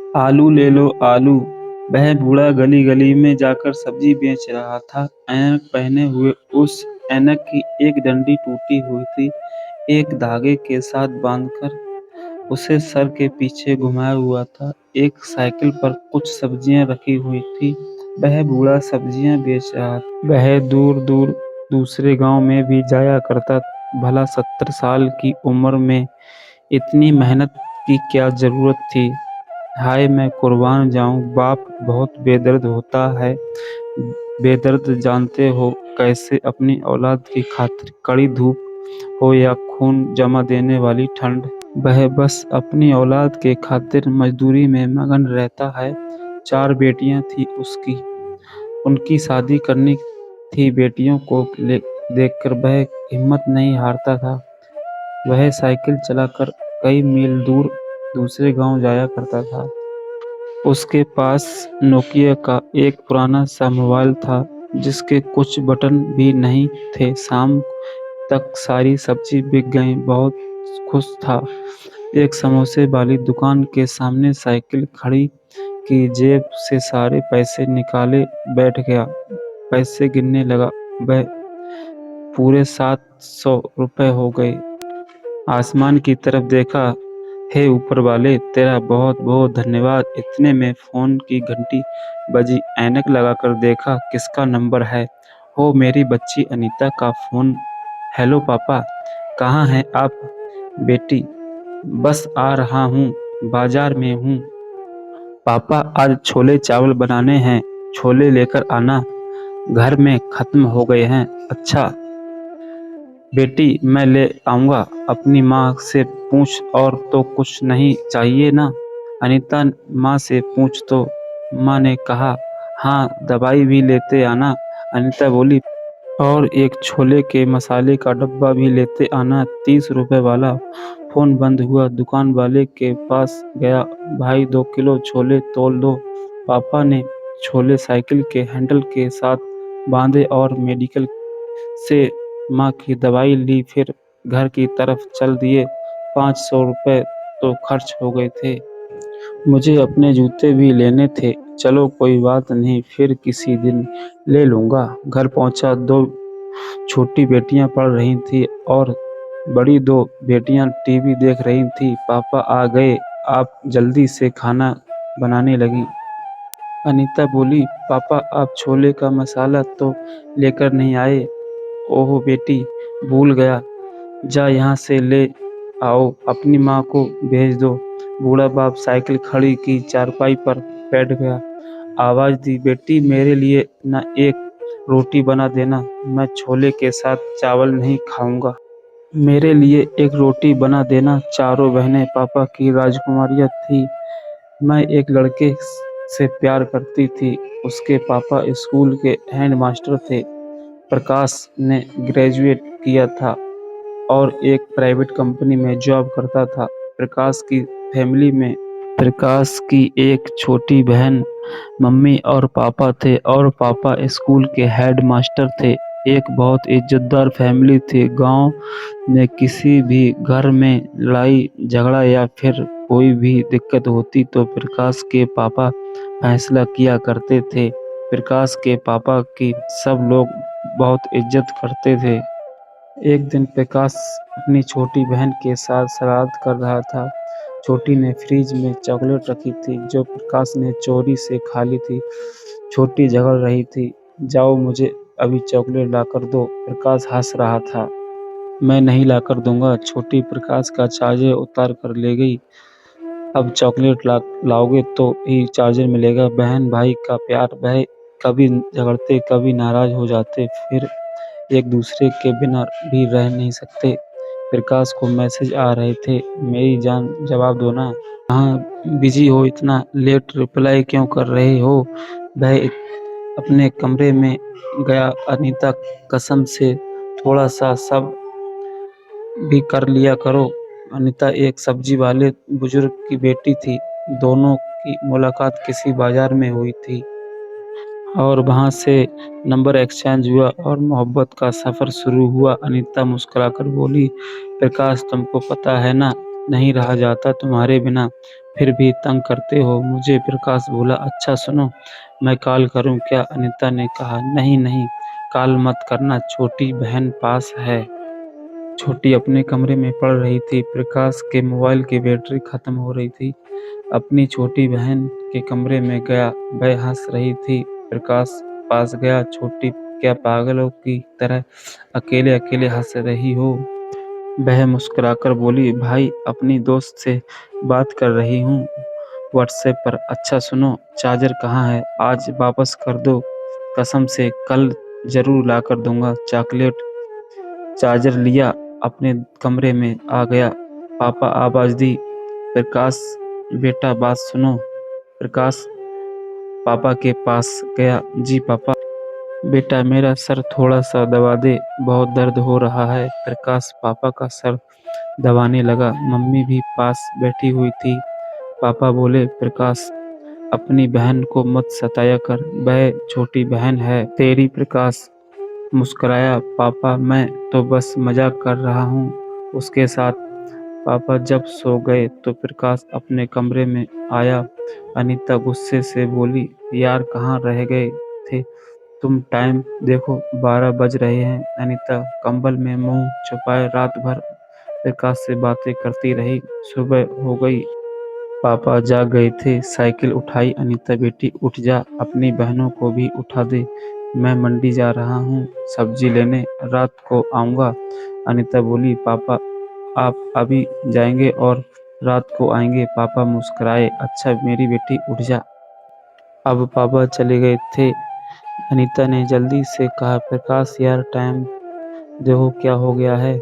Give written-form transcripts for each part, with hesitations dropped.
आलू ले लो आलू। वह बूढ़ा गली गली में जाकर सब्जी बेच रहा था। ऐनक पहने हुए उस ऐनक की एक डंडी टूटी हुई थी। एक धागे के साथ बांधकर उसे सर के पीछे घुमाया हुआ था। एक साइकिल पर कुछ सब्जियां रखी हुई थी। वह बूढ़ा सब्जियां बेच रहा था। वह दूर दूर दूसरे गांव में भी जाया करता। भला 70 साल की उम्र में इतनी मेहनत की क्या जरूरत थी। हाय मैं कुर्बान जाऊं, बाप बहुत बेदर्द होता है। बेदर्द जानते हो कैसे अपनी औलाद की खातिर, कड़ी धूप हो या खून जमा देने वाली ठंड। वह बस अपनी औलाद के खातिर मजदूरी में मगन रहता है। 4 बेटियां थी उसकी। उनकी शादी करनी थी। बेटियों को देखकर वह हिम्मत नहीं हारता था। वह साइकिल चलाकर कई मील दूर दूसरे गांव जाया करता था। उसके पास नोकिया का एक पुराना सा मोबाइल था जिसके कुछ बटन भी नहीं थे। शाम तक सारी सब्जी बिक गई। बहुत खुश था। एक समोसे वाली दुकान के सामने साइकिल खड़ी की, जेब से सारे पैसे निकाले बैठ गया। पैसे गिनने लगा। वह पूरे 700 रुपए हो गए। आसमान की तरफ देखा। हे ऊपर वाले, तेरा बहुत बहुत धन्यवाद। इतने में फोन की घंटी बजी। ऐनक लगाकर देखा, किसका नंबर है। हो, मेरी बच्ची अनीता का फोन। हेलो पापा, कहाँ हैं आप। बेटी, बस आ रहा हूँ, बाजार में हूँ। पापा, आज छोले चावल बनाने हैं, छोले लेकर आना, घर में खत्म हो गए हैं। अच्छा बेटी, मैं ले आऊंगा। अपनी माँ से पूछ, और तो कुछ नहीं चाहिए ना। अनीता माँ से पूछ तो माँ ने कहा। हाँ, दवाई भी लेते आना। अनीता बोली, और एक छोले के मसाले का डब्बा भी लेते आना, 30 रुपए वाला। फोन बंद हुआ। दुकान वाले के पास गया। भाई, 2 किलो छोले तोल दो। पापा ने छोले साइकिल के हैंडल के साथ बांधे और मेडिकल से माँ की दवाई ली। फिर घर की तरफ चल दिए। 500 रुपए तो खर्च हो गए थे। मुझे अपने जूते भी लेने थे। चलो कोई बात नहीं, फिर किसी दिन ले लूंगा। घर पहुंचा। 2 छोटी बेटियां पढ़ रही थी और बड़ी 2 बेटियां टीवी देख रही थी। पापा आ गए। आप जल्दी से खाना बनाने लगी। अनीता बोली, पापा आप छोले का मसाला तो लेकर नहीं आए। ओह बेटी, भूल गया। जा यहाँ से ले आओ, अपनी माँ को भेज दो। बूढ़ा बाप साइकिल खड़ी की, चारपाई पर बैठ गया। आवाज दी, बेटी मेरे लिए न एक रोटी बना देना। मैं छोले के साथ चावल नहीं खाऊंगा। मेरे लिए एक रोटी बना देना। चारों बहनें पापा की राजकुमारियां थी। मैं एक लड़के से प्यार करती थी। उसके पापा स्कूल के हेड मास्टर थे। प्रकाश ने ग्रेजुएट किया था और एक प्राइवेट कंपनी में जॉब करता था। प्रकाश की फैमिली में प्रकाश की एक छोटी बहन, मम्मी और पापा थे, और पापा स्कूल के हेड मास्टर थे। एक बहुत इज्जतदार फैमिली थी। गांव में किसी भी घर में लड़ाई झगड़ा या फिर कोई भी दिक्कत होती तो प्रकाश के पापा फैसला किया करते थे। प्रकाश के पापा की सब लोग बहुत इज्जत करते थे। एक दिन प्रकाश अपनी छोटी बहन के साथ शरारत कर रहा था। छोटी ने फ्रिज में चॉकलेट रखी थी जो प्रकाश ने चोरी से खा ली थी। छोटी झगड़ रही थी, जाओ मुझे अभी चॉकलेट लाकर दो। प्रकाश हंस रहा था, मैं नहीं लाकर दूंगा। छोटी प्रकाश का चार्जर उतार कर ले गई। अब चॉकलेट लाओगे तो ही चार्जर मिलेगा। बहन भाई का प्यार, वह कभी झगड़ते कभी नाराज हो जाते, फिर एक दूसरे के बिना भी रह नहीं सकते। प्रकाश को मैसेज आ रहे थे, मेरी जान जवाब दो ना। कहाँ बिजी हो, इतना लेट रिप्लाई क्यों कर रहे हो। वह अपने कमरे में गया। अनीता, कसम से थोड़ा सा सब भी कर लिया करो। अनीता एक सब्जी वाले बुजुर्ग की बेटी थी। दोनों की मुलाकात किसी बाजार में हुई थी और वहां से नंबर एक्सचेंज हुआ और मोहब्बत का सफर शुरू हुआ। अनीता मुस्कुराकर बोली, प्रकाश तुमको पता है ना, नहीं रहा जाता तुम्हारे बिना, फिर भी तंग करते हो मुझे। प्रकाश बोला, अच्छा सुनो, मैं कॉल करूँ क्या? अनीता ने कहा, नहीं नहीं, कॉल मत करना, छोटी बहन पास है। छोटी अपने कमरे में पढ़ रही थी। प्रकाश के मोबाइल की बैटरी खत्म हो रही थी। अपनी छोटी बहन के कमरे में गया, वह हंस रही थी। प्रकाश पास गया, छोटी क्या पागलों की तरह अकेले अकेले हंस रही हो? वह मुस्कुराकर बोली, भाई अपनी दोस्त से बात कर रही हूँ व्हाट्सएप पर। अच्छा सुनो, चार्जर कहाँ है? आज वापस कर दो, कसम से कल जरूर लाकर दूंगा चॉकलेट। चार्जर लिया, अपने कमरे में आ गया। पापा आवाज दी, प्रकाश बेटा बात सुनो। प्रकाश पापा के पास गया, जी पापा। बेटा मेरा सर थोड़ा सा दबा दे, बहुत दर्द हो रहा है। प्रकाश पापा का सर दबाने लगा। मम्मी भी पास बैठी हुई थी। पापा बोले, प्रकाश अपनी बहन को मत सताया कर, वह छोटी बहन है तेरी। प्रकाश मुस्कुराया, पापा मैं तो बस मजाक कर रहा हूँ उसके साथ। पापा जब सो गए तो प्रकाश अपने कमरे में आया। अनीता गुस्से से बोली, यार कहाँ रह गए थे तुम? टाइम देखो, 12 बज रहे हैं। अनीता कंबल में मुंह छुपाए रात भर प्रकाश से बातें करती रही। सुबह हो गई, पापा जाग गए थे। साइकिल उठाई, अनीता बेटी उठ जा, अपनी बहनों को भी उठा दे, मैं मंडी जा रहा हूँ सब्जी लेने, रात को आऊँगा। अनीता बोली, पापा आप अभी जाएंगे और रात को आएंगे? पापा मुस्कुराए, अच्छा मेरी बेटी उठ जा। अब पापा चले गए थे। अनीता ने जल्दी से कहा, प्रकाश यार टाइम देखो क्या हो गया है,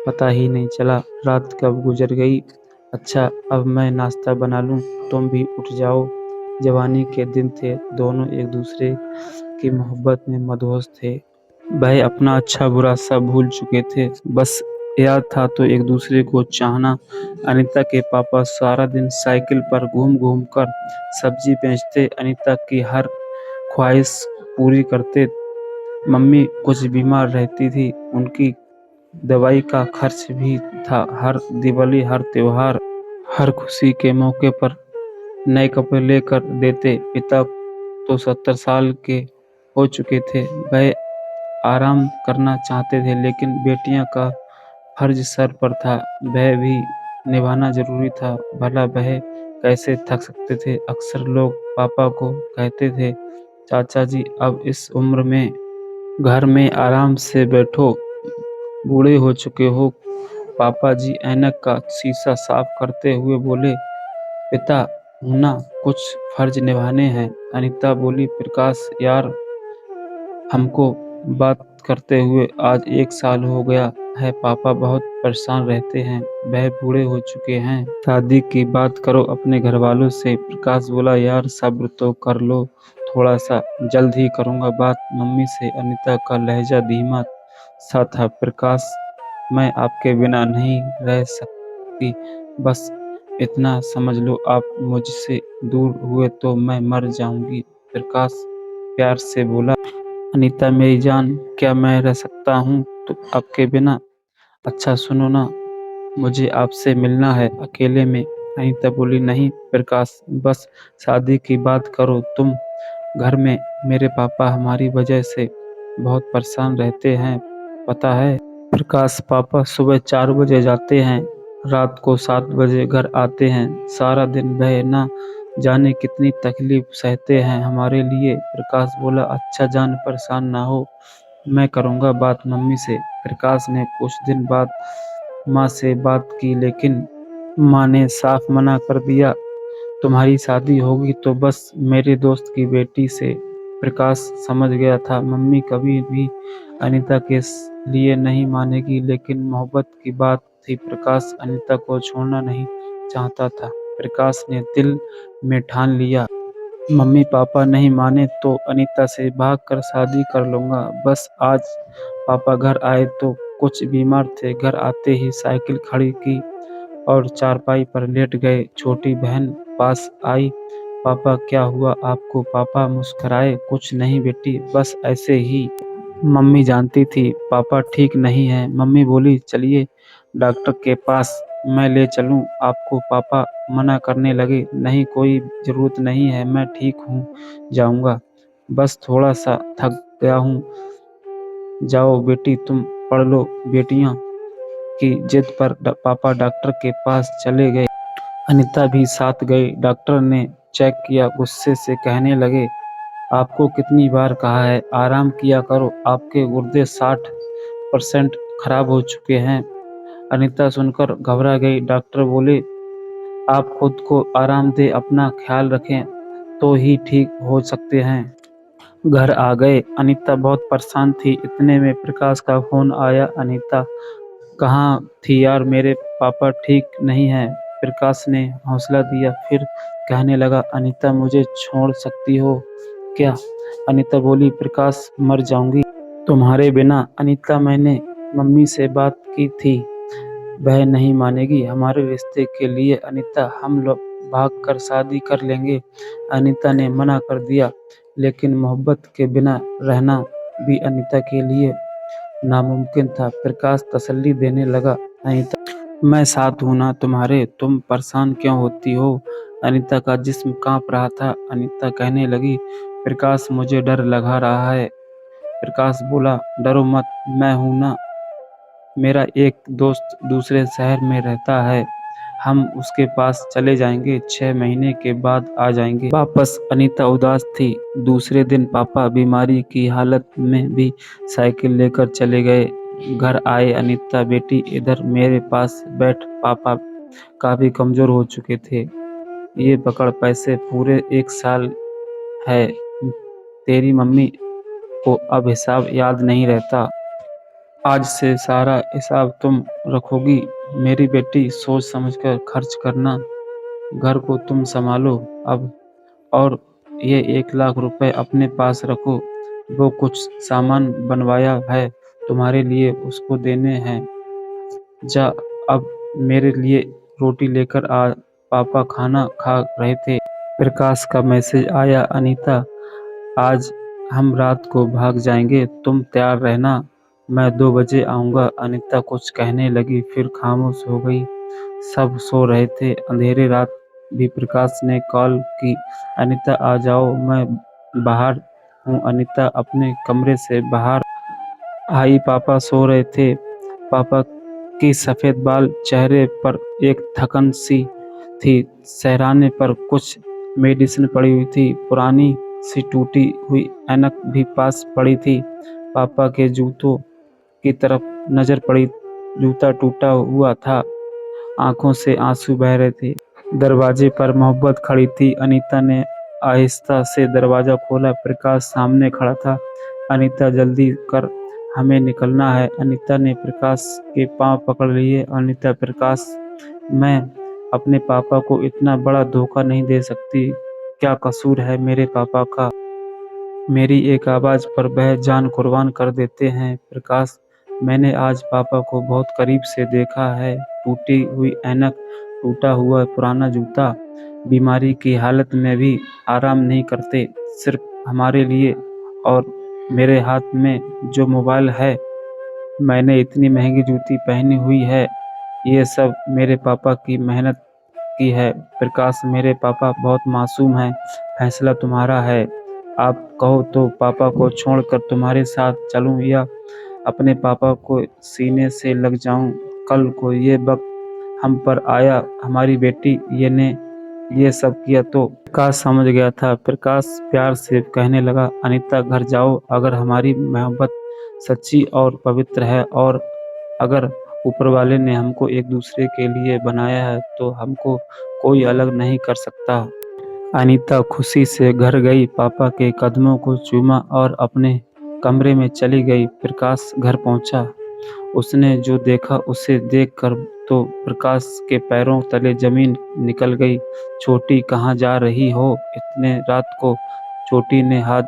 पता ही नहीं चला रात कब गुजर गई। अच्छा अब मैं नाश्ता बना लूं, तुम भी उठ जाओ। जवानी के दिन थे, दोनों एक दूसरे की मोहब्बत में मदहोश थे। वह अपना अच्छा बुरा सब भूल चुके थे, बस याद था तो एक दूसरे को चाहना। अनीता के पापा सारा दिन साइकिल पर घूम घूम कर सब्जी बेचते, अनीता की हर ख्वाहिश पूरी करते। मम्मी कुछ बीमार रहती थी, उनकी दवाई का खर्च भी था। हर दिवाली, हर त्योहार, हर खुशी के मौके पर नए कपड़े लेकर देते। पिता तो 70 साल के हो चुके थे, वह आराम करना चाहते थे, लेकिन बेटियां का फर्ज सर पर था, वह भी निभाना जरूरी था। भला वह कैसे थक सकते थे? अक्सर लोग पापा को कहते थे, चाचा जी अब इस उम्र में घर में आराम से बैठो, बूढ़े हो चुके हो। पापा जी ऐनक का शीशा साफ करते हुए बोले, पिता हूं ना, कुछ फर्ज निभाने हैं। अनीता बोली, प्रकाश यार हमको बात करते हुए आज 1 साल हो गया है। पापा बहुत परेशान रहते हैं, वह बूढ़े हो चुके हैं। शादी की बात करो अपने घर वालों से। प्रकाश बोला, यार सब्र तो कर लो थोड़ा सा, जल्द ही करूंगा बात मम्मी से। अनीता का लहजा धीमा सा था, प्रकाश मैं आपके बिना नहीं रह सकती, बस इतना समझ लो, आप मुझसे दूर हुए तो मैं मर जाऊंगी। प्रकाश प्यार से बोला, अनीता मेरी जान, क्या मैं रह सकता हूँ तो आपके बिना? अच्छा सुनो ना, मुझे आपसे मिलना है अकेले में। अनीता बोली, नहीं प्रकाश, बस शादी की बात करो तुम। घर में मेरे पापा हमारी वजह से बहुत परेशान रहते हैं, पता है? प्रकाश पापा सुबह 4 बजे जाते हैं, रात को 7 बजे घर आते हैं। सारा दिन वह ना जाने कितनी तकलीफ सहते हैं हमारे लिए। प्रकाश बोला, अच्छा जान परेशान ना हो, मैं करूँगा बात मम्मी से। प्रकाश ने कुछ दिन बाद माँ से बात की, लेकिन माँ ने साफ मना कर दिया, तुम्हारी शादी होगी तो बस मेरे दोस्त की बेटी से। प्रकाश समझ गया था मम्मी कभी भी अनीता के लिए नहीं मानेगी, लेकिन मोहब्बत की बात थी। प्रकाश अनीता को छोड़ना नहीं चाहता था। प्रकाश ने दिल में ठान लिया, मम्मी पापा नहीं माने तो अनीता से भाग कर शादी कर लूंगा। बस आज पापा घर आए तो कुछ बीमार थे। घर आते ही साइकिल खड़ी की और चारपाई पर लेट गए। छोटी बहन पास आई, पापा क्या हुआ आपको? पापा मुस्कुराए, कुछ नहीं बेटी, बस ऐसे ही। मम्मी जानती थी पापा ठीक नहीं है। मम्मी बोली, चलिए डॉक्टर के पास। मैं ले चलूं आपको? पापा मना करने लगे। नहीं, कोई ज़रूरत नहीं है, मैं ठीक हूँ जाऊँगा। बस थोड़ा-सा थक गया हूँ। जाओ बेटी, तुम पढ़ लो। बेटियों की जिद पर पापा डॉक्टर के पास चले गए। अनीता भी साथ गई। डॉक्टर ने चेक किया, गुस्से से कहने लगे, आपको कितनी बार कहा है आराम किया करो, आपके गुर्दे 60% खराब हो चुके हैं। अनीता सुनकर घबरा गई। डॉक्टर बोले, आप खुद को आराम दें, अपना ख्याल रखें तो ही ठीक हो सकते हैं। घर आ गए। अनीता बहुत परेशान थी। इतने में प्रकाश का फोन आया। अनीता, कहाँ थी यार, मेरे पापा ठीक नहीं हैं। प्रकाश ने हौसला दिया, फिर कहने लगा, अनीता मुझे छोड़ सकती हो क्या? अनीता बोली, प्रकाश मर जाऊंगी तुम्हारे बिना। अनीता, मैंने मम्मी से बात की थी, वह नहीं मानेगी हमारे रिश्ते के लिए। अनीता, हम लोग भाग कर शादी कर लेंगे। अनीता ने मना कर दिया, लेकिन मोहब्बत के बिना रहना भी अनीता के लिए नामुमकिन था। प्रकाश तसल्ली देने लगा, अनीता, मैं साथ हूं ना तुम्हारे, तुम परेशान क्यों होती हो? अनीता का जिस्म कांप रहा था। अनीता कहने लगी, प्रकाश मुझे डर लगा रहा है। प्रकाश बोला, डरो मत, मैं हूं ना। मेरा एक दोस्त दूसरे शहर में रहता है, हम उसके पास चले जाएंगे, 6 महीने के बाद आ जाएंगे वापस। अनीता उदास थी। दूसरे दिन पापा बीमारी की हालत में भी साइकिल लेकर चले गए। घर आए। अनीता, बेटी इधर मेरे पास बैठ। पापा काफी कमजोर हो चुके थे। ये पकड़ पैसे, पूरे 1 साल है। तेरी मम्मी को अब हिसाब याद नहीं रहता। आज से सारा हिसाब तुम रखोगी मेरी बेटी, सोच समझकर खर्च करना। घर को तुम संभालो अब, और ये 1 लाख रुपए अपने पास रखो। वो कुछ सामान बनवाया है तुम्हारे लिए, उसको देने हैं। जा अब मेरे लिए रोटी लेकर आ। पापा खाना खा रहे थे। प्रकाश का मैसेज आया, अनीता, आज हम रात को भाग जाएंगे, तुम तैयार रहना, मैं 2 बजे आऊँगा। अनीता कुछ कहने लगी, फिर खामोश हो गई। सब सो रहे थे। अंधेरी रात भी प्रकाश ने कॉल की, अनीता आ जाओ, मैं बाहर हूँ। अनीता अपने कमरे से बाहर आई। पापा सो रहे थे। पापा की सफ़ेद बाल, चेहरे पर एक थकन सी थी। सिरहाने पर कुछ मेडिसिन पड़ी हुई थी। पुरानी सी टूटी हुई ऐनक भी पास पड़ी थी। पापा के जूतों की तरफ नजर पड़ी। जूता टूटा हुआ था, आंखों से आंसू बह रहे थे। दरवाजे पर मोहब्बत खड़ी थी। अनीता ने आहिस्ता से दरवाजा खोला। प्रकाश सामने खड़ा था। अनीता, जल्दी कर, हमें निकलना है। अनीता ने प्रकाश के पांव पकड़ लिए। अनीता, प्रकाश, मैं अपने पापा को इतना बड़ा धोखा नहीं दे सकती। क्या कसूर है मेरे पापा का? मेरी एक आवाज़ पर वह जान कुर्बान कर देते हैं। प्रकाश, मैंने आज पापा को बहुत करीब से देखा है। टूटी हुई ऐनक, टूटा हुआ पुराना जूता, बीमारी की हालत में भी आराम नहीं करते, सिर्फ हमारे लिए। और मेरे हाथ में जो मोबाइल है, मैंने इतनी महंगी जूती पहनी हुई है, ये सब मेरे पापा की मेहनत की है। प्रकाश, मेरे पापा बहुत मासूम हैं, फैसला तुम्हारा है। आप कहो तो पापा को छोड़कर तुम्हारे साथ चलूं, या अपने पापा को सीने से लग जाऊं। कल को ये वक्त हम पर आया, हमारी बेटी ये ने ये सब किया तो? प्रकाश समझ गया था। प्रकाश प्यार से कहने लगा, अनीता, घर जाओ। अगर हमारी मोहब्बत सच्ची और पवित्र है, और अगर ऊपर वाले ने हमको एक दूसरे के लिए बनाया है, तो हमको कोई अलग नहीं कर सकता। अनीता खुशी से घर गई, पापा के कदमों को चूमा और अपने कमरे में चली गई। प्रकाश घर पहुंचा। उसने जो देखा उसे देखकर तो प्रकाश के पैरों तले जमीन निकल गई। छोटी, कहाँ जा रही हो इतने रात को? छोटी ने हाथ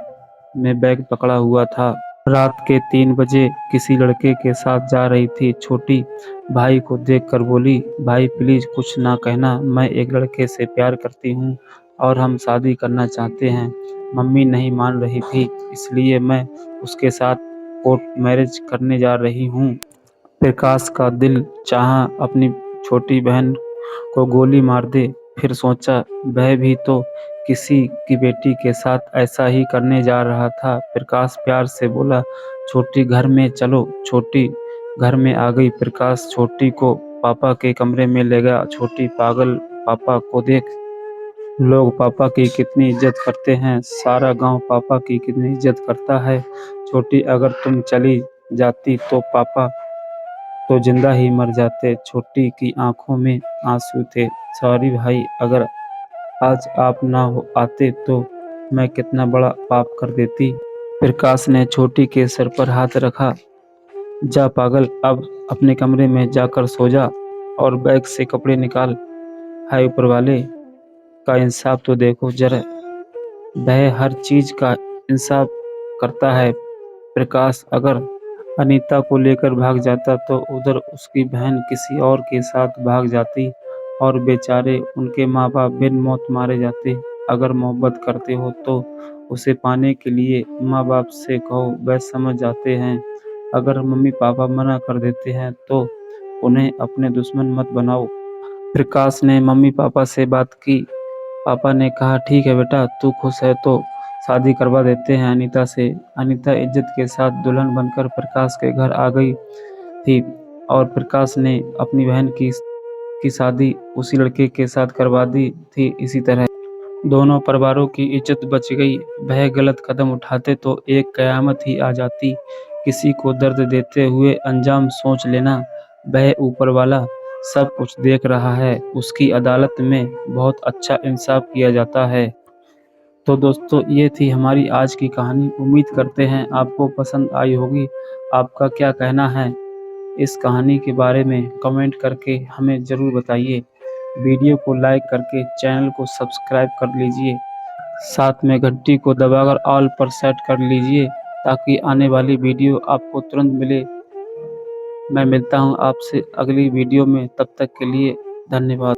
में बैग पकड़ा हुआ था। रात के 3 बजे किसी लड़के के साथ जा रही थी। छोटी भाई को देखकर बोली, भाई प्लीज कुछ ना कहना, मैं एक लड़के से प्यार करती हूँ और हम शादी करना चाहते हैं। मम्मी नहीं मान रही थी, इसलिए मैं उसके साथ कोर्ट मैरिज करने जा रही हूँ। प्रकाश का दिल चाहा अपनी छोटी बहन को गोली मार दे। फिर सोचा वह भी तो किसी की बेटी के साथ ऐसा ही करने जा रहा था। प्रकाश प्यार से बोला, छोटी घर में चलो। छोटी घर में आ गई। प्रकाश छोटी को पापा के कमरे में ले गया। छोटी, पागल, पापा को देख। लोग पापा की कितनी इज्जत करते हैं। सारा गांव पापा की कितनी इज्जत करता है। छोटी, अगर तुम चली जाती तो पापा तो जिंदा ही मर जाते। छोटी की आंखों में आंसू थे। सॉरी भाई, अगर आज आप ना आते तो मैं कितना बड़ा पाप कर देती। प्रकाश ने छोटी के सर पर हाथ रखा। जा पागल, अब अपने कमरे में जाकर सो जा और बैग से कपड़े निकाल। हाय ऊपर वाले का इंसाफ तो देखो जरा। वह हर चीज का इंसाफ करता है। प्रकाश अगर अनीता को लेकर भाग जाता तो उधर उसकी बहन किसी और के साथ भाग जाती और बेचारे उनके माँ बाप बिन मौत मारे जाते। अगर मोहब्बत करते हो तो उसे पाने के लिए माँ बाप से कहो, वह समझ जाते हैं। अगर मम्मी पापा मना कर देते हैं तो उन्हें अपने दुश्मन मत बनाओ। प्रकाश ने मम्मी पापा से बात की। पापा ने कहा, ठीक है बेटा, तू खुश है तो शादी करवा देते हैं अनीता से। अनीता इज्जत के साथ दुल्हन बनकर प्रकाश के घर आ गई थी और प्रकाश ने अपनी बहन की शादी उसी लड़के के साथ करवा दी थी। इसी तरह दोनों परिवारों की इज्जत बच गई। वह गलत कदम उठाते तो एक कयामत ही आ जाती। किसी को दर्द देते हुए अंजाम सोच लेना। वह ऊपर वाला सब कुछ देख रहा है। उसकी अदालत में बहुत अच्छा इंसाफ किया जाता है। तो दोस्तों, ये थी हमारी आज की कहानी। उम्मीद करते हैं आपको पसंद आई होगी। आपका क्या कहना है इस कहानी के बारे में कमेंट करके हमें ज़रूर बताइए। वीडियो को लाइक करके चैनल को सब्सक्राइब कर लीजिए। साथ में घंटी को दबाकर ऑल पर सेट कर लीजिए ताकि आने वाली वीडियो आपको तुरंत मिले। मैं मिलता हूँ आपसे अगली वीडियो में, तब तक के लिए धन्यवाद।